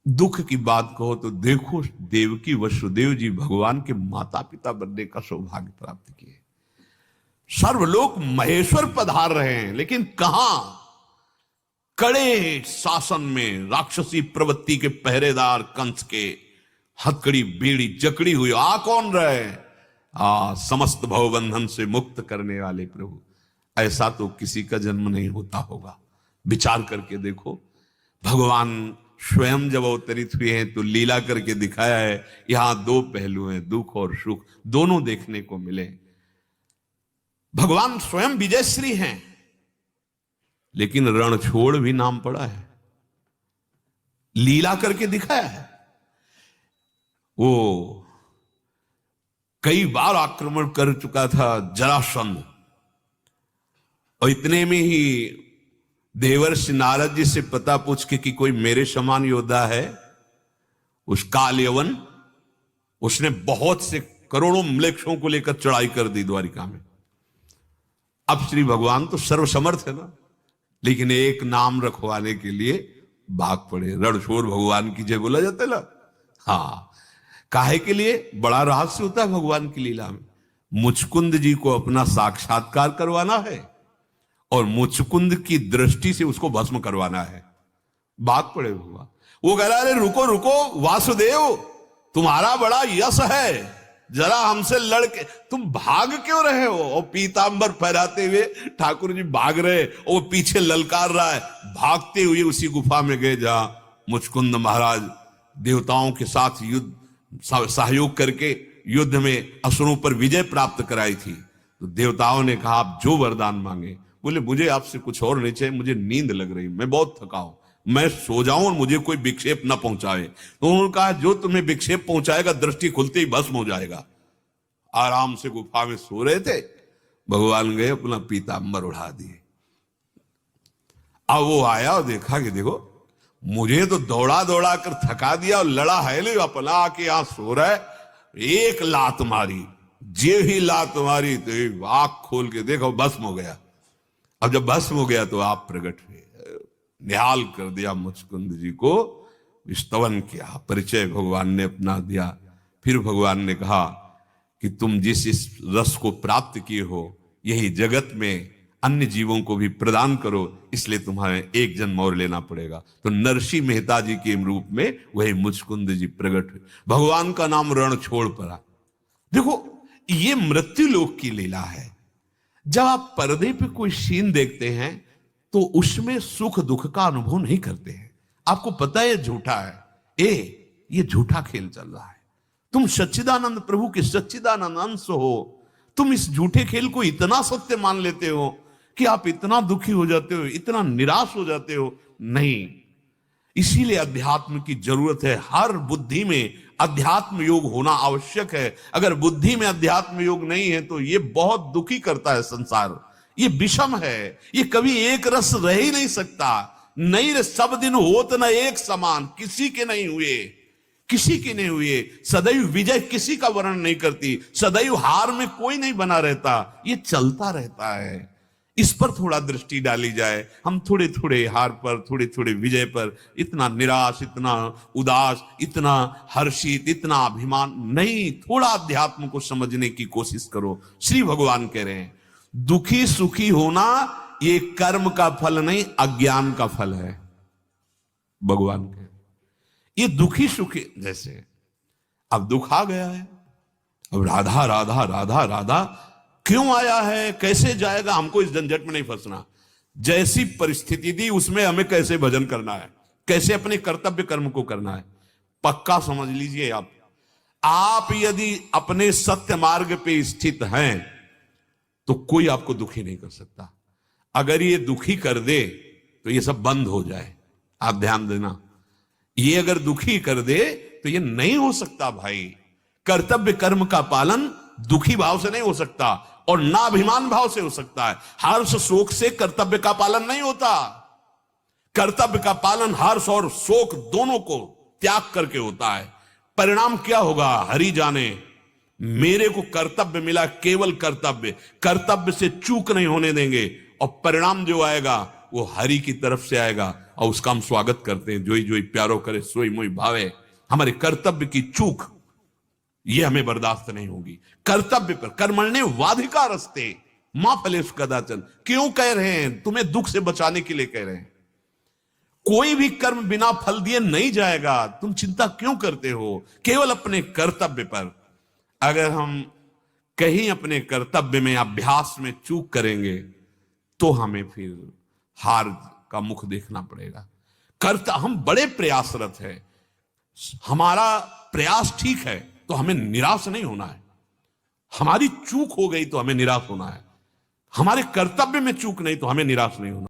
दुख की बात कहो तो देखो, देवकी वसुदेव जी भगवान के माता पिता बनने का सौभाग्य प्राप्त किए। सर्वलोक महेश्वर पधार रहे हैं, लेकिन कहां? कड़े शासन में राक्षसी प्रवृत्ति के पहरेदार कंस के हथकड़ी बेड़ी जकड़ी हुई आ कौन रहे? समस्त भवबंधन से मुक्त करने वाले प्रभु। ऐसा तो किसी का जन्म नहीं होता होगा। विचार करके देखो, भगवान स्वयं जब अवतरित हुए हैं तो लीला करके दिखाया है। यहां दो पहलू हैं, दुख और सुख, दोनों देखने को मिले। भगवान स्वयं विजयश्री हैं, लेकिन रण छोड़ भी नाम पड़ा है, लीला करके दिखाया है। वो कई बार आक्रमण कर चुका था जरासंध, और इतने में ही देवर्षि नारद जी से पता पूछ के कि कोई मेरे समान योद्धा है। उस काल यवन, उसने बहुत से करोड़ों म्लेच्छों को लेकर चढ़ाई कर दी द्वारिका में। अब श्री भगवान तो सर्वसमर्थ है ना, लेकिन एक नाम रखवाने के लिए भाग पड़े। रणछोड़ भगवान की जय बोला जाता है ना। हाँ, काहे के लिए? बड़ा रहस्य होता है भगवान की लीला में। मुचकुंद जी को अपना साक्षात्कार करवाना है और मुचकुंद की दृष्टि से उसको भस्म करवाना है। भाग पड़े भगवान। वो कह रहा, अरे रुको रुको वासुदेव, तुम्हारा बड़ा यश है, जरा हमसे लड़के तुम भाग क्यों रहे हो? और पीतांबर फहराते हुए ठाकुर जी भाग रहे, और वो पीछे ललकार रहा है। भागते हुए उसी गुफा में गए जहां मुचकुंद महाराज देवताओं के साथ युद्ध सहयोग करके युद्ध में असुरों पर विजय प्राप्त कराई थी। तो देवताओं ने कहा, आप जो वरदान मांगे। बोले, मुझे आपसे कुछ और नहीं चाहिए, मुझे नींद लग रही, मैं बहुत थका हूं, मैं सो जाऊं और मुझे कोई विक्षेप ना पहुंचाए। तो उन्होंने कहा, जो तुम्हें विक्षेप पहुंचाएगा दृष्टि खुलते ही भस्म हो जाएगा। आराम से गुफा में सो रहे थे, भगवान गए अपना पीतांबर उड़ा दिए। अब वो आया और देखा कि देखो, मुझे तो दौड़ा दौड़ा कर थका दिया और लड़ा है नहीं, अपना आके यहां सो रहा है। एक लात मारी, जे ही लात मारी तो आंख खोल के देखो भस्म हो गया। अब जब भस्म हो गया तो आप प्रकट हुए, निहाल कर दिया मुचकुंद जी को, स्तवन किया, परिचय भगवान ने अपना दिया। फिर भगवान ने कहा कि तुम जिस इस रस को प्राप्त किए हो, यही जगत में अन्य जीवों को भी प्रदान करो, इसलिए तुम्हारे एक जन्म और लेना पड़ेगा। तो नरसिंह मेहता जी के रूप में वही मुचकुंद जी प्रकट हुए। भगवान का नाम रण छोड़ पड़ा। देखो, ये मृत्यु लोक की लीला है। जब आप पर्दे पे कोई सीन देखते हैं तो उसमें सुख दुख का अनुभव नहीं करते हैं। आपको पता है झूठा है, ये झूठा खेल चल रहा है। तुम सच्चिदानंद प्रभु के सच्चिदानंद अंश हो, तुम इस झूठे खेल को इतना सत्य मान लेते हो कि आप इतना दुखी हो जाते हो, इतना निराश हो जाते हो। नहीं, इसीलिए अध्यात्म की जरूरत है। हर बुद्धि में अध्यात्म योग होना आवश्यक है। अगर बुद्धि में अध्यात्म योग नहीं है तो ये बहुत दुखी करता है संसार। ये विषम है, ये कभी एक रस रह ही नहीं सकता। नहीं रे, सब दिन होत न एक समान, किसी के नहीं हुए, किसी के नहीं हुए। सदैव विजय किसी का वर्णन नहीं करती, सदैव हार में कोई नहीं बना रहता, ये चलता रहता है। इस पर थोड़ा दृष्टि डाली जाए। हम थोड़े थोड़े हार पर, थोड़े थोड़े विजय पर इतना निराश, इतना उदास, इतना हर्षित, इतना अभिमान नहीं। थोड़ा अध्यात्म को समझने की कोशिश करो। श्री भगवान कह रहे हैं, दुखी सुखी होना ये कर्म का फल नहीं, अज्ञान का फल है। भगवान कह, ये दुखी सुखी, जैसे अब दुख आ गया है, अब राधा राधा राधा राधा क्यों आया है, कैसे जाएगा, हमको इस झंझट में नहीं फंसना। जैसी परिस्थिति दी उसमें हमें कैसे भजन करना है, कैसे अपने कर्तव्य कर्म को करना है, पक्का समझ लीजिए। आप यदि अपने सत्य मार्ग पे स्थित हैं तो कोई आपको दुखी नहीं कर सकता। अगर ये दुखी कर दे तो ये सब बंद हो जाए। आप ध्यान देना, ये अगर दुखी कर दे तो ये नहीं हो सकता भाई। कर्तव्य कर्म का पालन दुखी भाव से नहीं हो सकता और ना अभिमान भाव से हो सकता है। हर्ष शोक से कर्तव्य का पालन नहीं होता। कर्तव्य का पालन हर्ष और शोक दोनों को त्याग करके होता है। परिणाम क्या होगा हरि जाने। मेरे को कर्तव्य मिला, केवल कर्तव्य, कर्तव्य से चूक नहीं होने देंगे, और परिणाम जो आएगा वो हरि की तरफ से आएगा। और उसका हम स्वागत करते हैं। जोई जोई प्यारो करे सोई मोई भावे। हमारे कर्तव्य की चूक ये हमें बर्दाश्त नहीं होगी। कर्तव्य पर कर्मण्य वाधिकारस्ते मां फलेषु कदाचन, क्यों कह रहे हैं? तुम्हें दुख से बचाने के लिए कह रहे हैं। कोई भी कर्म बिना फल दिए नहीं जाएगा, तुम चिंता क्यों करते हो? केवल अपने कर्तव्य पर। अगर हम कहीं अपने कर्तव्य में अभ्यास में चूक करेंगे तो हमें फिर हार का मुख देखना पड़ेगा। हम बड़े प्रयासरत है, हमारा प्रयास ठीक है तो हमें निराश नहीं होना है। हमारी चूक हो गई तो हमें निराश होना है। हमारे कर्तव्य में चूक नहीं तो हमें निराश नहीं होना।